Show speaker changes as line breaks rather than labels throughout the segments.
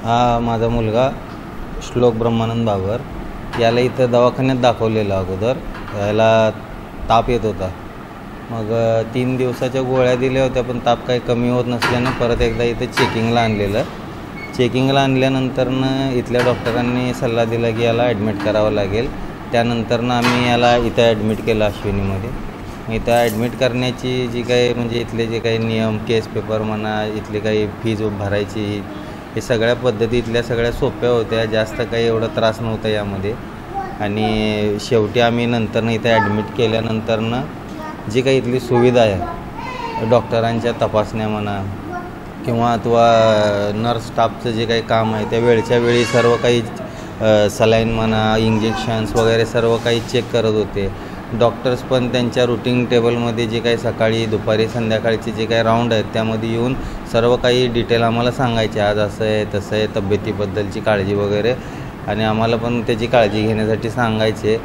हा माझा मुलगा श्लोक ब्रह्मानंद बाबर याला इथं दवाखान्यात दाखवलेलं अगोदर. याला ताप येत होता. मग 3 दिवसाच्या गोळ्या दिल्या होत्या, पण ताप काही कमी होत नसल्यानं परत एकदा इथं चेकिंगला आणलेलं. चेकिंगला आणल्यानंतरनं इथल्या डॉक्टरांनी सल्ला दिला की याला ॲडमिट करावं लागेल. त्यानंतरनं आम्ही याला इथं ॲडमिट केलं अश्विनीमध्ये. इथं ॲडमिट करण्याची जी काही म्हणजे इथले जे काही नियम, केस पेपर म्हणा, इथली काही फीज भरायची, हे सगळ्या पद्धती इथल्या सगळ्या सोप्या होत्या. जास्त काही एवढा त्रास नव्हता यामध्ये. आणि शेवटी आम्ही नंतरनं इथं ॲडमिट केल्यानंतरनं जी काही इथली सुविधा आहे, डॉक्टरांच्या तपासण्या म्हणा किंवा अथवा नर्स स्टाफचं जे काही काम आहे, त्या वेळच्या वेळी सर्व काही सलाईन म्हणा, इंजेक्शन्स वगैरे सर्व काही चेक करत होते. डॉक्टर्स पण त्यांच्या रुटीन टेबलमध्ये जे काही सकाळी, दुपारी, संध्याकाळचे जे काही राऊंड आहेत त्यामध्ये येऊन सर्व काही डिटेल आम्हाला सांगायचे. आज असं आहे, तसं आहे, तब्येतीबद्दलची काळजी वगैरे, आणि आम्हाला पण त्याची काळजी घेण्यासाठी सांगायचे.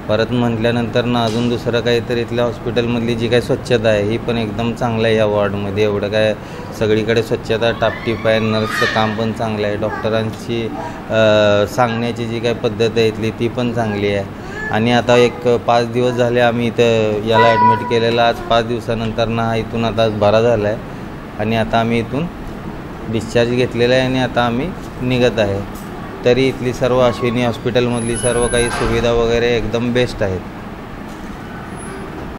परत म्हटल्यानंतर अजून दुसरं काहीतरी इथल्या हॉस्पिटलमधली जी काही स्वच्छता आहे ही पण एकदम चांगलं आहे. या वॉर्डमध्ये एवढं काय सगळीकडे स्वच्छता टापटीप आहे. नर्सचं काम पण चांगलं आहे. डॉक्टरांची सांगण्याची जी काही पद्धत आहे इथली ती पण चांगली आहे. आणि आता एक 5 दिवस झाले आम्ही इथं याला ॲडमिट केलेलं. आज 5 दिवसानंतर हा इथून आता बरा झाला आहे आणि आता आम्ही इथून डिस्चार्ज घेतलेला आहे आणि आता आम्ही निघत आहे. तरी इथली सर्व अश्विनी हॉस्पिटलमधली सर्व काही सुविधा वगैरे एकदम बेस्ट आहेत.